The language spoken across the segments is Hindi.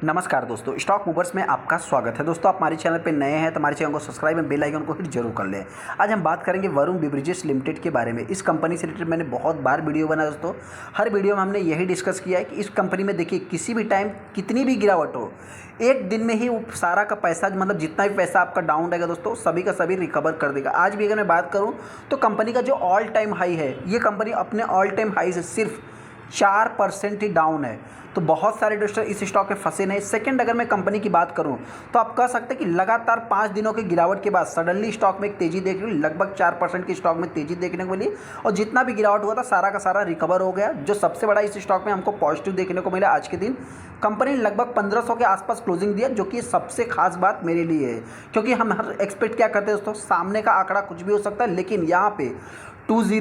नमस्कार दोस्तों, स्टॉक मूवर्स में आपका स्वागत है। दोस्तों, आप हमारे चैनल पे नए हैं तो हमारे चैनल को सब्सक्राइब एंड बेल आइकन को हिट जरूर कर लें। आज हम बात करेंगे वरुण बेवरेजेस लिमिटेड के बारे में। इस कंपनी से रिलेटेड मैंने बहुत बार वीडियो बनाया दोस्तों। हर वीडियो में हमने यही डिस्कस किया है कि इस कंपनी में देखिए किसी भी टाइम कितनी भी गिरावट हो, एक दिन में ही वो सारा का पैसा मतलब जितना भी पैसा आपका डाउन रहेगा दोस्तों, सभी का सभी रिकवर कर देगा। आज भी अगर मैं बात करूँ तो कंपनी का जो ऑल टाइम हाई है, ये कंपनी अपने ऑल टाइम हाई से सिर्फ 4% ही डाउन है। तो बहुत सारे इन्वेस्टर इस स्टॉक में फंसे नहीं। सेकंड, अगर मैं कंपनी की बात करूं तो आप कह सकते हैं कि लगातार 5 दिनों की गिरावट के बाद सडनली स्टॉक में एक तेजी देख रही, लगभग 4% की स्टॉक में तेजी देखने को मिली और जितना भी गिरावट हुआ था सारा का सारा रिकवर हो गया। जो सबसे बड़ा इस स्टॉक में हमको पॉजिटिव देखने को मिला, आज के दिन कंपनी ने लगभग 1500 के आसपास क्लोजिंग दिया, जो कि सबसे खास बात मेरे लिए है, क्योंकि हम हर एक्सपेक्ट क्या करते हैं दोस्तों, सामने का आंकड़ा कुछ भी हो सकता है, लेकिन यहाँ पे 20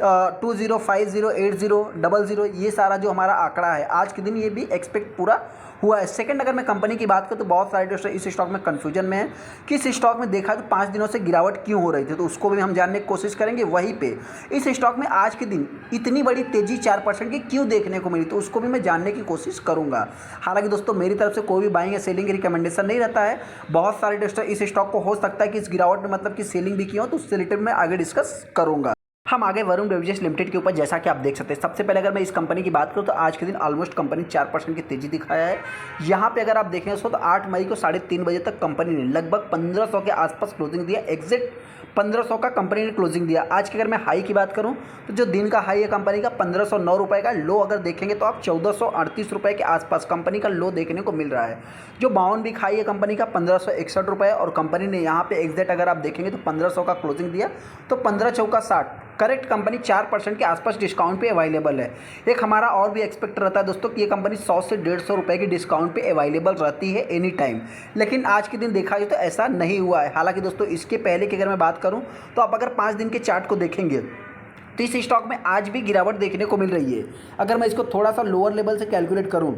50 80 00 ये सारा जो हमारा आंकड़ा है आज के दिन, ये भी एक्सपेक्ट पूरा हुआ है। सेकंड, अगर मैं कंपनी की बात करूँ तो बहुत सारे दोस्तों इस स्टॉक में कन्फ्यूजन में है कि इस स्टॉक में देखा तो 5 दिनों से गिरावट क्यों हो रही थी, तो उसको भी हम जानने की कोशिश करेंगे। वहीं पे इस स्टॉक में आज के दिन इतनी बड़ी तेजी 4% की क्यों देखने को मिली, तो उसको भी मैं जानने की कोशिश करूंगा। हालांकि दोस्तों मेरी तरफ से कोई भी बाइंग या सेलिंग रिकमेंडेशन नहीं रहता है। बहुत सारे दोस्तों इस स्टॉक को हो सकता है कि इस गिरावट में मतलब कि सेलिंग भी की हो, तो उससे रिलेटेड मैं आगे डिस्कस करूंगा। हम आगे वरुण बेवरेजेस लिमिटेड के ऊपर, जैसा कि आप देख सकते हैं, सबसे पहले अगर मैं इस कंपनी की बात करूं तो आज के दिन ऑलमोस्ट कंपनी 4% की तेजी दिखाया है। यहां पे अगर आप देखें उसको तो 8 मई को 3:30 बजे तक कंपनी ने लगभग 1500 के आसपास क्लोजिंग दिया। एग्जैक्ट 1500 का कंपनी ने क्लोजिंग दिया। आज की अगर मैं हाई की बात करूं तो जो दिन का हाई है कंपनी का 1509 रुपये का, लो अगर देखेंगे तो आप 1438 रुपये के आसपास कंपनी का लो देखने को मिल रहा है। जो 52 वीक हाई है कंपनी का 1561 रुपये, और कंपनी ने यहाँ पे एग्जैक्ट अगर आप देखेंगे तो 1500 का क्लोजिंग दिया, तो 15 चौका 60 करेक्ट कंपनी 4% के आसपास डिस्काउंट पे अवेलेबल है। एक हमारा और भी एक्सपेक्ट रहता है दोस्तों कि ये कंपनी 100 से 150 रुपये की डिस्काउंट पे अवेलेबल रहती है एनी टाइम, लेकिन आज के दिन देखा जाए तो ऐसा नहीं हुआ है। हालांकि दोस्तों इसके पहले की अगर मैं बात करूं तो आप अगर 5 दिन के चार्ट को देखेंगे तो इस स्टॉक में आज भी गिरावट देखने को मिल रही है। अगर मैं इसको थोड़ा सा लोअर लेवल से कैलकुलेट करूँ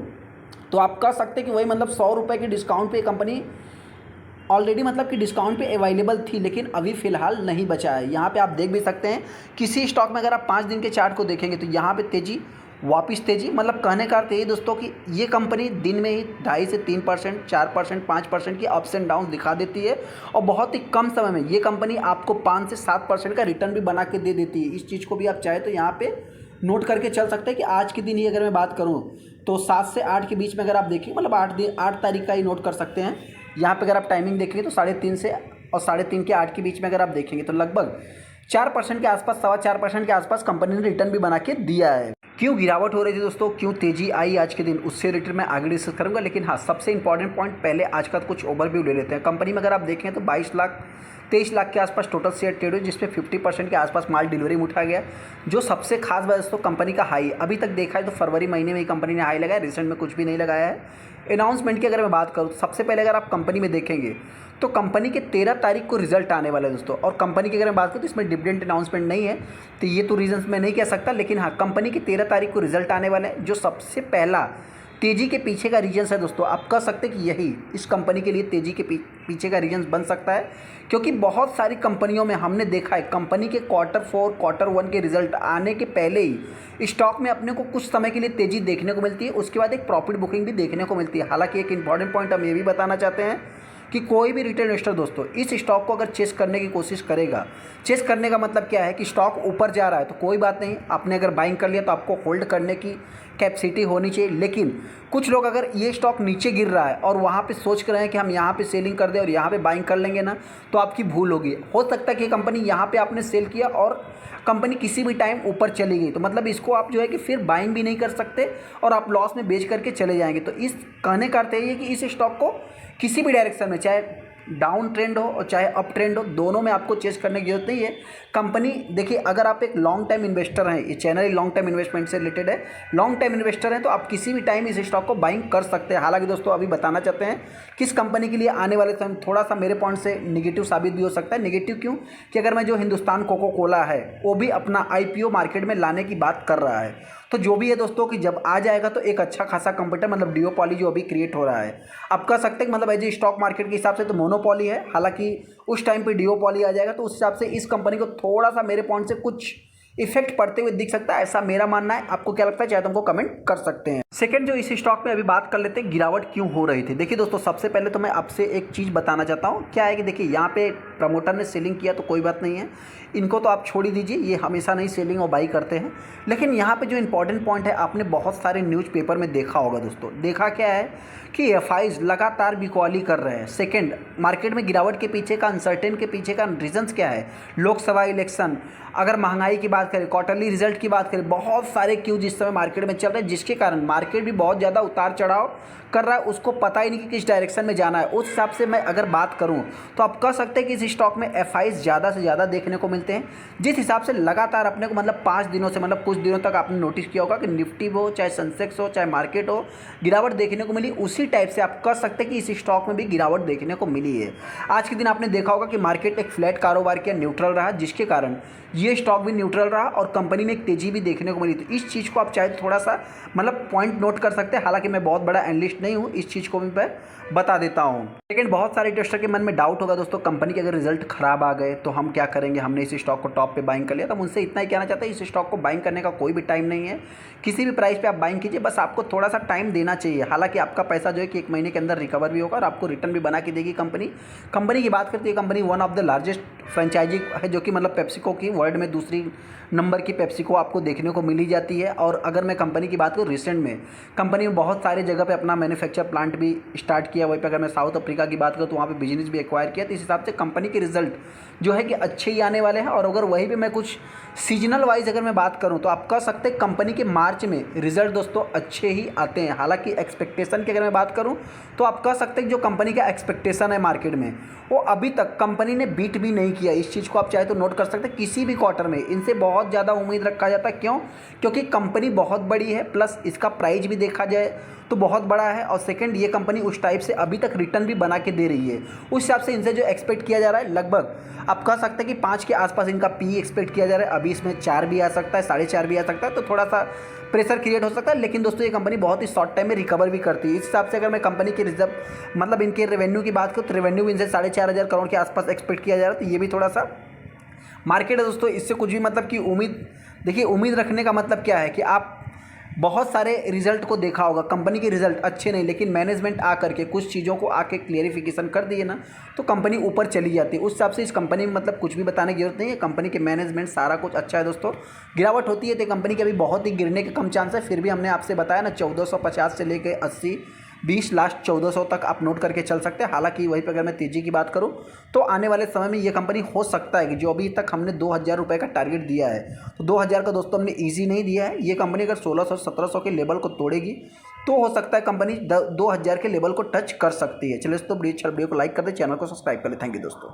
तो आप कह सकते हैं कि वही मतलब 100 रुपये की डिस्काउंट पे कंपनी ऑलरेडी मतलब कि डिस्काउंट पे अवेलेबल थी, लेकिन अभी फ़िलहाल नहीं बचा है। यहाँ पे आप देख भी सकते हैं किसी स्टॉक में अगर आप 5 दिन के चार्ट को देखेंगे तो यहाँ पे तेज़ी, वापस तेज़ी, मतलब कहने का अर्थ ये दोस्तों कि ये कंपनी दिन में ही 2.5 से 3%, 4%, 5% की अप्स एंड डाउन दिखा देती है, और बहुत ही कम समय में ये कंपनी आपको 5 से 7% का रिटर्न भी बना के दे देती है। इस चीज़ को भी आप चाहे तो यहाँ पे नोट करके चल सकते हैं कि आज के दिन ही अगर मैं बात करूँ तो 7 से 8 के बीच में अगर आप देखेंगे, मतलब 8 तारीख का ही नोट कर सकते हैं। यहाँ पे अगर आप टाइमिंग देखेंगे तो 3:30 से और 3:30 के 8 के बीच में अगर आप देखेंगे तो लगभग 4% के आसपास, 4.25% के आसपास कंपनी ने रिटर्न भी बना के दिया है। क्यों गिरावट हो रही थी दोस्तों, क्यों तेजी आई आज के दिन, उससे रिलेटेड मैं आगे डिस्कस करूंगा। लेकिन हाँ, सबसे इंपॉर्टेंट पॉइंट पहले आज का कुछ ओवरव्यू ले लेते हैं। कंपनी में अगर आप देखें तो 23 लाख के आसपास टोटल शेयर ट्रेड हुई, जिसमें 50% के आसपास माल डिलीवरी में उठा गया। जो सबसे खास बात दोस्तों कंपनी का हाई अभी तक देखा है तो फरवरी महीने में ही कंपनी ने हाई लगाया, रिसेंट में कुछ भी नहीं लगाया है। अनाउंसमेंट की अगर मैं बात करूँ तो सबसे पहले अगर आप कंपनी में देखेंगे तो कंपनी के 13 तारीख को रिजल्ट आने वाला है दोस्तों। और कंपनी की अगर मैं बात करूँ तो इसमें डिविडेंड अनाउंसमेंट नहीं है, तो ये तो रीजंस मैं नहीं कह सकता, लेकिन हाँ कंपनी की 13 तारीख को रिजल्ट आने वाले हैं। जो सबसे पहला तेज़ी के पीछे का रीजन है दोस्तों, आप कह सकते हैं कि यही इस कंपनी के लिए तेज़ी के पीछे का रीजन बन सकता है, क्योंकि बहुत सारी कंपनियों में हमने देखा है कंपनी के Q4, Q1 के रिजल्ट आने के पहले ही स्टॉक में अपने को कुछ समय के लिए तेज़ी देखने को मिलती है, उसके बाद एक प्रॉफिट बुकिंग भी देखने को मिलती है। हालांकि एक इंपॉर्टेंट पॉइंट हम ये भी बताना चाहते हैं कि कोई भी रिटेल इन्वेस्टर दोस्तों इस स्टॉक को अगर चेस करने की कोशिश करेगा, चेस करने का मतलब क्या है कि स्टॉक ऊपर जा रहा है तो कोई बात नहीं, आपने अगर बाइंग कर लिया तो आपको होल्ड करने की कैपेसिटी होनी चाहिए। लेकिन कुछ लोग अगर ये स्टॉक नीचे गिर रहा है और वहाँ पे सोच रहे हैं कि हम यहाँ पे सेलिंग कर दें और यहाँ पे बाइंग कर लेंगे ना, तो आपकी भूल होगी। हो सकता है कि कंपनी यहाँ पे आपने सेल किया और कंपनी किसी भी टाइम ऊपर चली गई, तो मतलब इसको आप जो है कि फिर बाइंग भी नहीं कर सकते और आप लॉस में बेच करके चले जाएंगे। तो इस कहने का अर्थ ये है कि इस स्टॉक को किसी भी डायरेक्शन में, चाहे डाउन ट्रेंड हो और चाहे अप ट्रेंड हो, दोनों में आपको चेस करने की जरूरत नहीं है। कंपनी देखिए, अगर आप एक लॉन्ग टाइम इन्वेस्टर हैं, ये चैनल लॉन्ग टाइम इन्वेस्टमेंट से रिलेटेड है, लॉन्ग टाइम इन्वेस्टर हैं तो आप किसी भी टाइम इस स्टॉक को बाइंग कर सकते हैं। हालांकि दोस्तों अभी बताना चाहते हैं किस कंपनी के लिए आने वाले समय थोड़ा सा मेरे पॉइंट से निगेटिव साबित भी हो सकता है। निगेटिव क्यों कि अगर मैं जो हिंदुस्तान कोको कोला है वो भी अपना IPO मार्केट में लाने की बात कर रहा है, तो जो भी है दोस्तों कि जब आ जाएगा तो एक अच्छा खासा कंपटीटर, मतलब डिओपॉली जो अभी क्रिएट हो रहा है, आप कह सकते हैं मतलब एज ए स्टॉक मार्केट के हिसाब से तो मोनोपॉली है। हालांकि उस टाइम पे डिओपॉली आ जाएगा तो उस हिसाब से इस कंपनी को थोड़ा सा मेरे पॉइंट से कुछ इफेक्ट पड़ते हुए दिख सकता है, ऐसा मेरा मानना है। आपको क्या लगता है, चाहे तो हमको कमेंट कर सकते हैं। सेकंड जो इस स्टॉक में अभी बात कर लेते हैं, गिरावट क्यों हो रही थी। देखिए दोस्तों, सबसे पहले तो मैं आपसे एक चीज़ बताना चाहता हूँ, क्या है कि देखिए यहाँ पे प्रमोटर ने सेलिंग किया तो कोई बात नहीं है, इनको तो आप छोड़ ही दीजिए, ये हमेशा नहीं सेलिंग और बाई करते हैं। लेकिन यहाँ पे जो इंपॉर्टेंट पॉइंट है, आपने बहुत सारे न्यूज़पेपर में देखा होगा दोस्तों, देखा क्या है कि एफआईज लगातार बिकवाली कर रहे हैं। सेकंड, मार्केट में गिरावट के पीछे का, अनसर्टेन के पीछे का रीजंस क्या है, लोकसभा इलेक्शन, अगर महंगाई की बात करें, क्वार्टरली रिजल्ट की बात करें, बहुत सारे क्यूज इस समय मार्केट में चल रहे हैं, जिसके कारण मार्केट भी बहुत ज़्यादा उतार चढ़ाव कर रहा है, उसको पता ही नहीं कि किस डायरेक्शन में जाना है। उस हिसाब से मैं अगर बात करूं तो आप कह सकते हैं कि इस स्टॉक में एफआईज ज़्यादा से ज़्यादा देखने को मिलते हैं, जिस हिसाब से लगातार अपने को मतलब 5 दिनों से, मतलब कुछ दिनों तक आपने नोटिस किया होगा कि निफ्टी हो, चाहे सेंसेक्स हो, चाहे मार्केट हो, गिरावट देखने को मिली। उसी टाइप से आप कह सकते हैं कि इस स्टॉक में भी गिरावट देखने को मिली है। आज के दिन आपने देखा होगा कि मार्केट एक फ्लैट कारोबार किया, न्यूट्रल रहा, जिसके कारण ये स्टॉक भी न्यूट्रल रहा और कंपनी में एक तेजी भी देखने को मिली। तो इस चीज़ को आप चाहे तो थोड़ा सा मतलब पॉइंट नोट कर सकते हैं। हालांकि मैं बहुत बड़ा एनालिस्ट नहीं हूँ, इस चीज़ को भी मैं बता देता हूँ। लेकिन बहुत सारे इन्वेस्टर के मन में डाउट होगा दोस्तों, कंपनी के अगर रिजल्ट खराब आ गए तो हम क्या करेंगे, हमने इस स्टॉक को टॉप पे बाइंग कर लिया। तो उनसे इतना ही कहना चाहता है, इस स्टॉक को बाइंग करने का कोई भी टाइम नहीं है, किसी भी प्राइस पे आप बाइंग कीजिए, बस आपको थोड़ा सा टाइम देना चाहिए। हालांकि आपका पैसा जो है कि 1 महीने के अंदर रिकवर भी होगा और आपको रिटर्न भी बना के देगी कंपनी की बात करती है, company one of the largest franchisee है, जो कि मतलब पेप्सिको की वर्ल्ड में दूसरी नंबर की पेप्सिको आपको देखने को मिली जाती है। और अगर मैं कंपनी की बात करूँ, रिसेंट में कंपनी में बहुत सारे जगह पे अपना मैन्युफैक्चर प्लांट भी स्टार्ट किया। वहीं पे अगर मैं साउथ अफ्रीका की बात करूँ तो वहाँ पे बिजनेस भी एक्वायर किया। तो इस हिसाब से कंपनी के रिजल्ट जो है कि अच्छे ही आने वाले हैं। और अगर वहीं पे मैं कुछ सीजनल वाइज अगर मैं बात करूँ तो आप कह सकते हैं कंपनी के मार्च में रिजल्ट दोस्तों अच्छे ही आते हैं। हालांकि एक्सपेक्टेशन की अगर मैं बात करूँ तो आप कह सकते हैं जो कंपनी का एक्सपेक्टेशन है मार्केट में, वो अभी तक कंपनी ने बीट भी नहीं किया। इस चीज़ को आप चाहे तो नोट कर सकते हैं। किसी भी क्वार्टर में इनसे बहुत ज़्यादा उम्मीद रखा जाता है। क्यों? क्योंकि कंपनी बहुत बड़ी है, प्लस इसका प्राइस भी देखा जाए तो बहुत बड़ा है। और सेकंड, ये कंपनी उस टाइप से अभी तक रिटर्न भी बना के दे रही है। उस हिसाब से इनसे जो एक्सपेक्ट किया जा रहा है, लगभग आप कह सकते हैं कि 5 के आसपास इनका पी एक्सपेक्ट किया जा रहा है। अभी इसमें 4 भी आ सकता है, 4.5 भी आ सकता है, तो थोड़ा सा प्रेशर क्रिएट हो सकता है। लेकिन दोस्तों ये कंपनी बहुत ही शॉर्ट टाइम में रिकवर भी करती है। इस हिसाब से अगर मैं कंपनी के रिजर्व मतलब इनके रेवेन्यू की बात करूँ तो रेवेन्यू इनसे 4,500 करोड़ के आसपास एक्सपेक्ट किया जा रहा है। तो ये भी थोड़ा सा मार्केट है दोस्तों, इससे कुछ भी मतलब कि उम्मीद, देखिए उम्मीद रखने का मतलब क्या है कि आप बहुत सारे रिजल्ट को देखा होगा, कंपनी के रिजल्ट अच्छे नहीं, लेकिन मैनेजमेंट आकर के कुछ चीज़ों को आके क्लियरिफिकेशन कर दिए ना, तो कंपनी ऊपर चली जाती है। उस हिसाब से इस कंपनी में मतलब कुछ भी बताने की जरूरत नहीं है। कंपनी के मैनेजमेंट सारा कुछ अच्छा है दोस्तों। गिरावट होती है तो कंपनी के अभी बहुत ही गिरने के कम चांस है। फिर भी हमने आपसे बताया ना, 1450 से लेकर 80, 20, लास्ट 1400 तक आप नोट करके चल सकते हैं। हालांकि वहीं पर अगर मैं तेज़ी की बात करूं तो आने वाले समय में ये कंपनी हो सकता है कि जो अभी तक हमने 2000 रुपये का टारगेट दिया है, तो 2000 का दोस्तों हमने ईजी नहीं दिया है। ये कंपनी अगर 1600-1700 के लेवल को तोड़ेगी तो हो सकता है कंपनी 2000 के लेवल को टच कर सकती है। चलिए दोस्तों, वीडियो को लाइक कर दे, चैनल को सब्सक्राइब कर ले। थैंक यू दोस्तों।